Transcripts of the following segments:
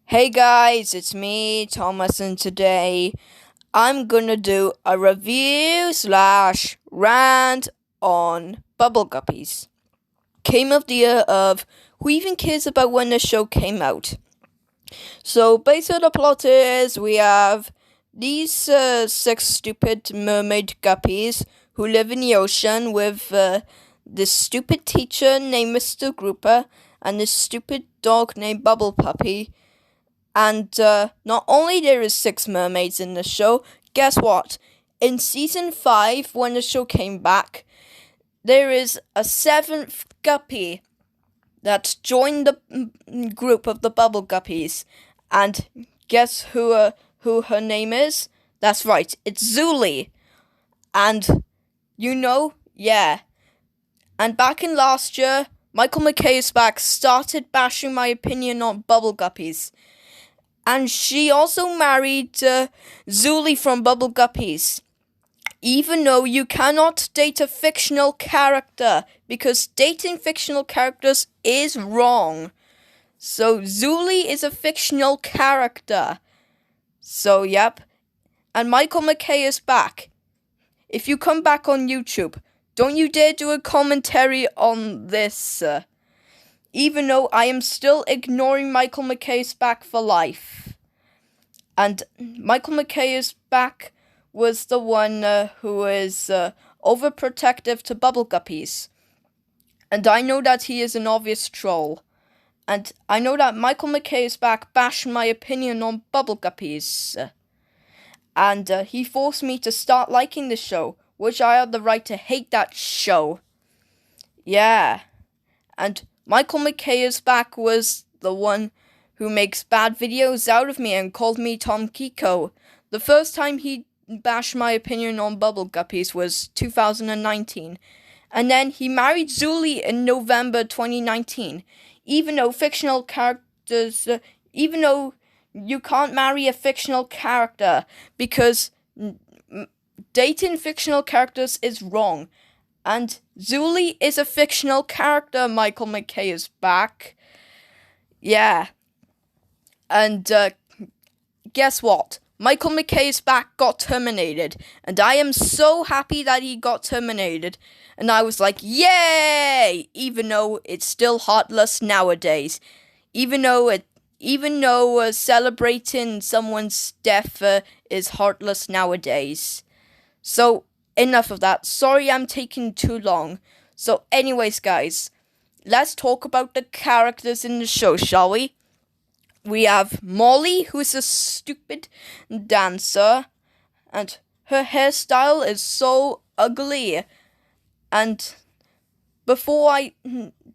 Hey guys, it's me, Thomas, and today I'm gonna do a review slash rant on Bubble Guppies. Came of the year of who even cares about when the show came out. So basically the plot is we have these six stupid mermaid guppies who live in the ocean with this stupid teacher named Mr. Grouper and this stupid dog named Bubble Puppy. And not only there is 6 mermaids in the show, guess what? In season 5, when the show came back, there is a 7th guppy that joined the group of the Bubble Guppies. And guess who her name is? That's right, it's Zulily. And yeah. And back in last year, Michael McKay's back started bashing my opinion on Bubble Guppies. And she also married Zulily from Bubble Guppies. Even though you cannot date a fictional character, because dating fictional characters is wrong. So Zulily is a fictional character. So yep. And Michael McKay is back. If you come back on YouTube, don't you dare do a commentary on this. Even though I am still ignoring Michael McKay's back for life. And Michael McKay's back was the one who is overprotective to Bubble Guppies. And I know that he is an obvious troll. And I know that Michael McKay's back bashed my opinion on Bubble Guppies. And he forced me to start liking the show, which I had the right to hate that show. Yeah. And Michael McKay's back was the one who makes bad videos out of me and called me Tom Kiko. The first time he bashed my opinion on Bubble Guppies was 2019. And then he married Zulily in November 2019. Even though you can't marry a fictional character because dating fictional characters is wrong. And Zulily is a fictional character. Michael McKay is back. Yeah. And guess what? Michael McKay's back got terminated. And I am so happy that he got terminated. And I was like, yay! Even though it's still heartless nowadays. Even though celebrating someone's death is heartless nowadays. So, enough of that. Sorry I'm taking too long. So anyways, guys, let's talk about the characters in the show, shall we? We have Molly, who is a stupid dancer, and her hairstyle is so ugly. And before I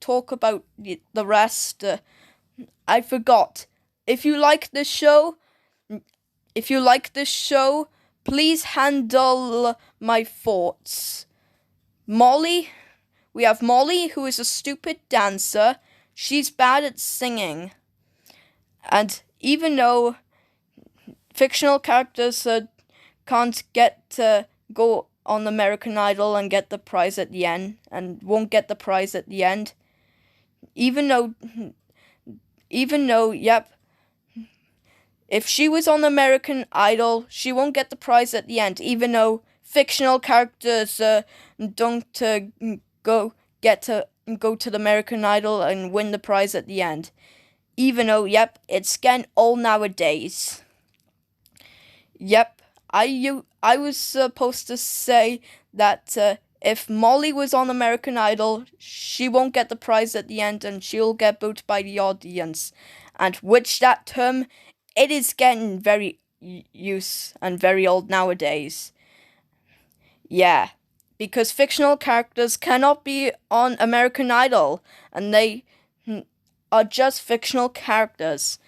talk about the rest, I forgot. If you like this show, please handle my thoughts. We have Molly, who is a stupid dancer. She's bad at singing. And even though fictional characters can't get to go on American Idol and get the prize at the end, and won't get the prize at the end, even though, if she was on American Idol, she won't get the prize at the end, even though fictional characters don't go to the American Idol and win the prize at the end. Even though, it's getting old nowadays. I was supposed to say that if Molly was on American Idol, she won't get the prize at the end and she'll get booed by the audience. And which that term, it is getting very used and very old nowadays. Yeah, because fictional characters cannot be on American Idol, and they are just fictional characters,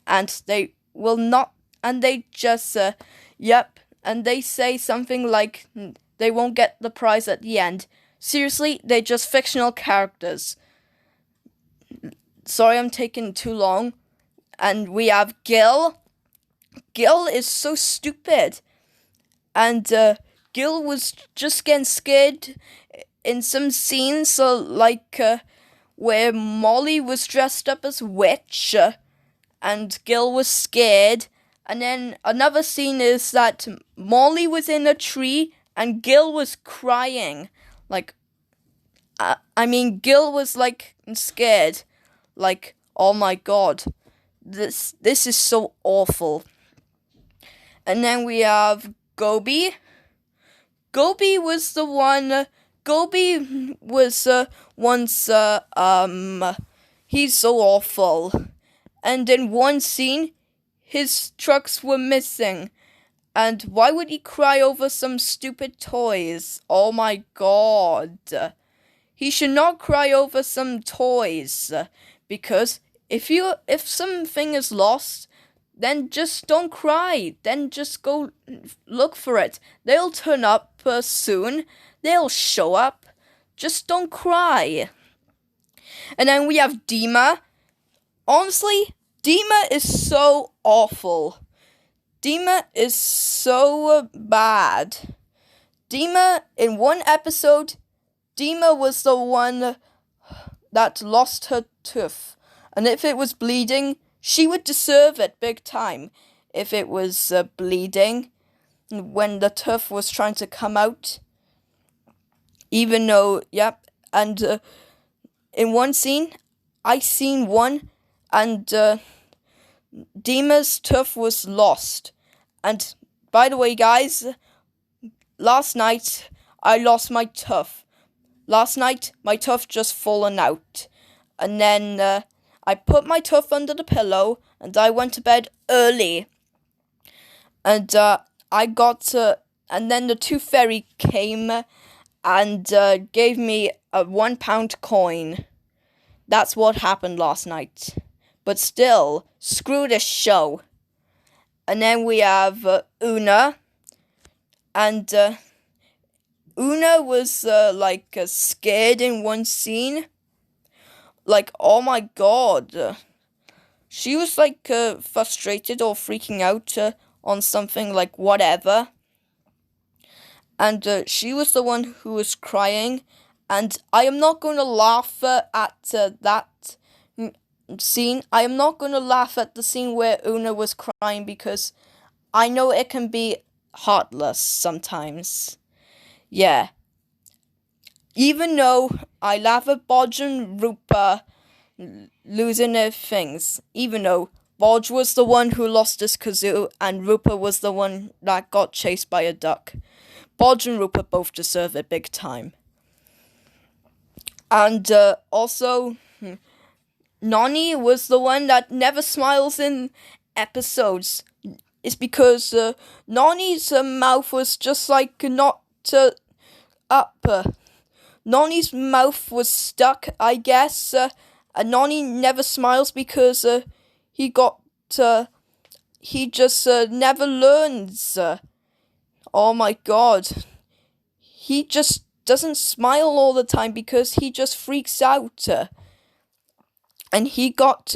and they will not, and they just, and they say something like they won't get the prize at the end. Seriously, they're just fictional characters. Sorry I'm taking too long. And we have Gil. Gil is so stupid. And Gil was just getting scared in some scenes, so where Molly was dressed up as witch, and Gil was scared. And then another scene is that Molly was in a tree and Gil was crying. Gil was scared. Oh my god, this is so awful. And then we have Gobi. Gobi was once he's so awful. And in one scene, his trucks were missing. And why would he cry over some stupid toys? Oh my god. He should not cry over some toys. Because if something is lost, then just don't cry. Then just go look for it. They'll turn up soon. They'll show up. Just don't cry. And then we have Dima. Honestly, Dima is so awful. Dima is so bad. Dima, in one episode, Dima was the one that lost her tooth. And if it was bleeding, she would deserve it big time. If it was bleeding, when the tooth was trying to come out. Even though, and in one scene, I seen one, and Dima's tooth was lost. And by the way, guys, last night I lost my tooth. Last night my tooth just fallen out. And then I put my tooth under the pillow and I went to bed early. And and then the tooth fairy came and gave me a £1 coin. That's what happened last night. But still, screw this show. And then we have Una. And Una was scared in one scene. Oh my god. She was frustrated or freaking out on something whatever. And she was the one who was crying. And I am not going to laugh at that scene. I am not going to laugh at the scene where Una was crying because I know it can be heartless sometimes. Yeah. Even though I laugh at Bodge and Rupa losing their things. Even though Bodge was the one who lost his kazoo and Rupa was the one that got chased by a duck. Bodge and Rupa both deserve it big time. And also, Nani was the one that never smiles in episodes. It's because Nani's mouth was just not up. Nani's mouth was stuck, I guess. And Nani never smiles because he just never learns. Oh my god. He just doesn't smile all the time because he just freaks out. And he got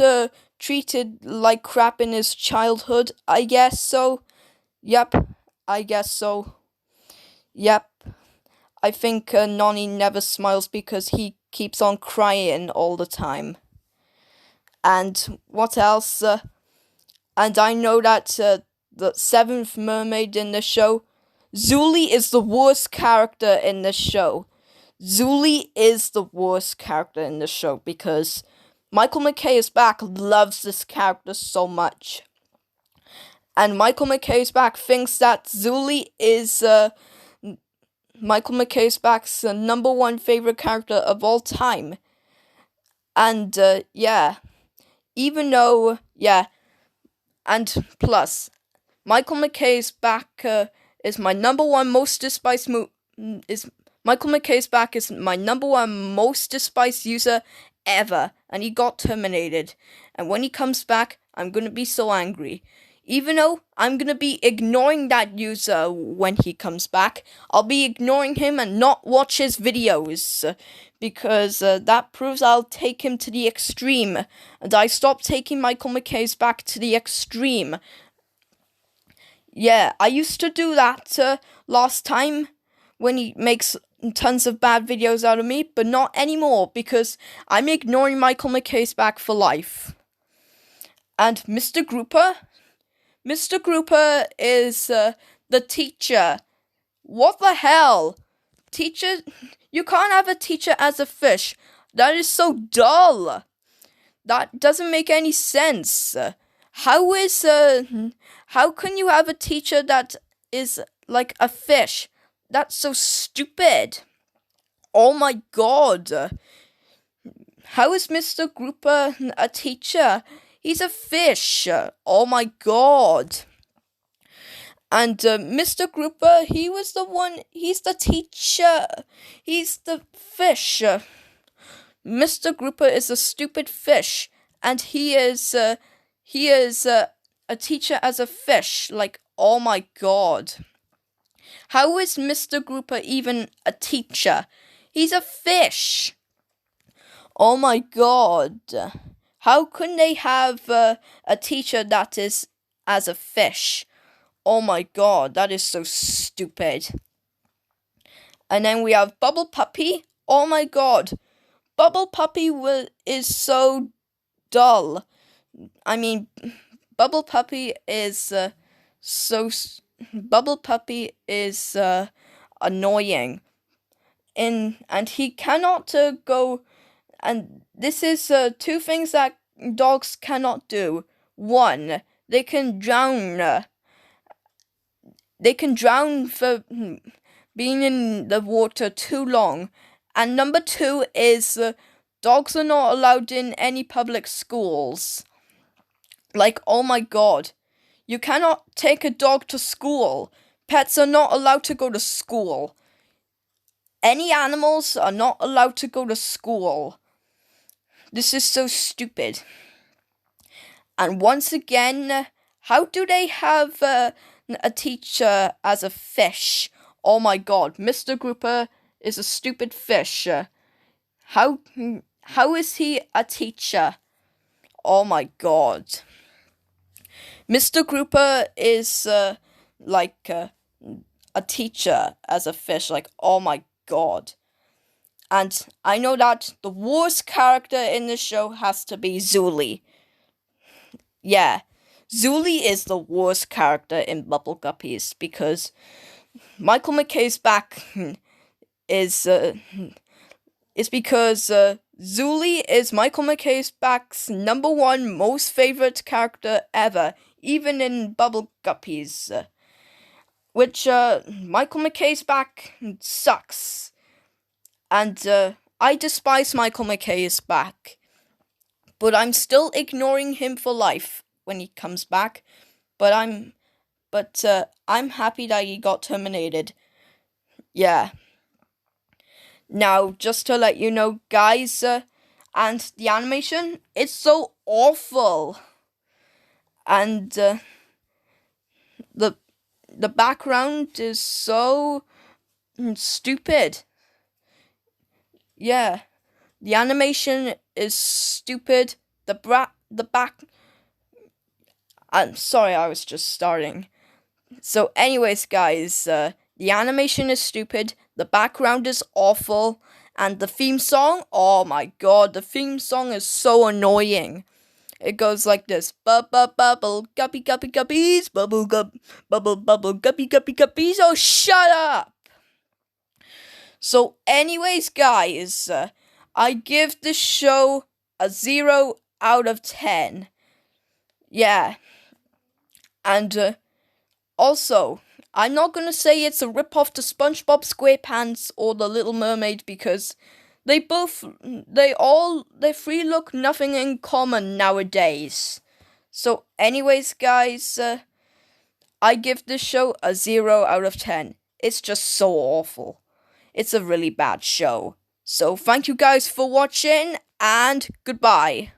treated like crap in his childhood, I guess so. Yep, I guess so. Yep. I think Nani never smiles because he keeps on crying all the time. And what else? And I know that the seventh mermaid in the show, Zulily is the worst character in the show. Zulily is the worst character in the show because Michael McKay is back, loves this character so much. And Michael McKay is back thinks that Zulily is Michael McKay is back's number one favorite character of all time. And even though and plus Michael McKay's back is my number one most despised Michael McKay's back is my number one most despised user ever, and he got terminated. And when he comes back, I'm gonna be so angry. Even though I'm gonna be ignoring that user when he comes back, I'll be ignoring him and not watch his videos. Because that proves I'll take him to the extreme. And I stopped taking Michael McKay's back to the extreme. Yeah, I used to do that last time when he makes tons of bad videos out of me, but not anymore because I'm ignoring Michael McKay's back for life. And Mr. Grouper is the teacher. What the hell? Teacher, you can't have a teacher as a fish. That is so dull. That doesn't make any sense. How can you have a teacher that is like a fish? That's so stupid. Oh my god. How is Mr. Grouper a teacher? He's a fish. Oh my god. And Mr. Grouper, he's the teacher. He's the fish. Mr. Grouper is a stupid fish. And he is a teacher as a fish. Like, oh my god. How is Mr. Grouper even a teacher? He's a fish. Oh my god. How can they have a teacher that is as a fish? Oh my god, that is so stupid. And then we have Bubble Puppy. Oh my god. Bubble Puppy is so dull. I mean, Bubble Puppy is annoying. And he cannot go. And this is two things that dogs cannot do. One, they can drown. They can drown for being in the water too long. And number two is dogs are not allowed in any public schools. Like, oh my god. You cannot take a dog to school. Pets are not allowed to go to school. Any animals are not allowed to go to school. This is so stupid. And once again, how do they have a teacher as a fish? Oh my god, Mr. Grouper is a stupid fish. How is he a teacher? Oh my god. Mr. Grouper is like a teacher as a fish. Like, oh my god. And I know that the worst character in this show has to be Zulily. Yeah, Zulily is the worst character in Bubble Guppies because Michael McKay's back is because Zulily is Michael McKay's back's number one most favorite character ever, even in Bubble Guppies, which Michael McKay's back sucks. And I despise Michael McKay's back. But I'm still ignoring him for life when he comes back. But I'm happy that he got terminated. Yeah. Now, just to let you know, guys, and the animation, it's so awful. And the background is so stupid. Yeah, the animation is stupid. I'm sorry, I was just starting. So anyways, guys, the animation is stupid, the background is awful, and the theme song, oh my god, the theme song is so annoying. It goes like this: bubble guppy guppy guppies, bubble guppy guppy guppies. Oh, shut up! So anyways, guys, I give this show a 0 out of 10. Yeah. And also, I'm not gonna say it's a rip-off to SpongeBob SquarePants or The Little Mermaid because they three look nothing in common nowadays. So anyways, guys, I give this show a 0 out of 10. It's just so awful. It's a really bad show. So thank you guys for watching, and goodbye.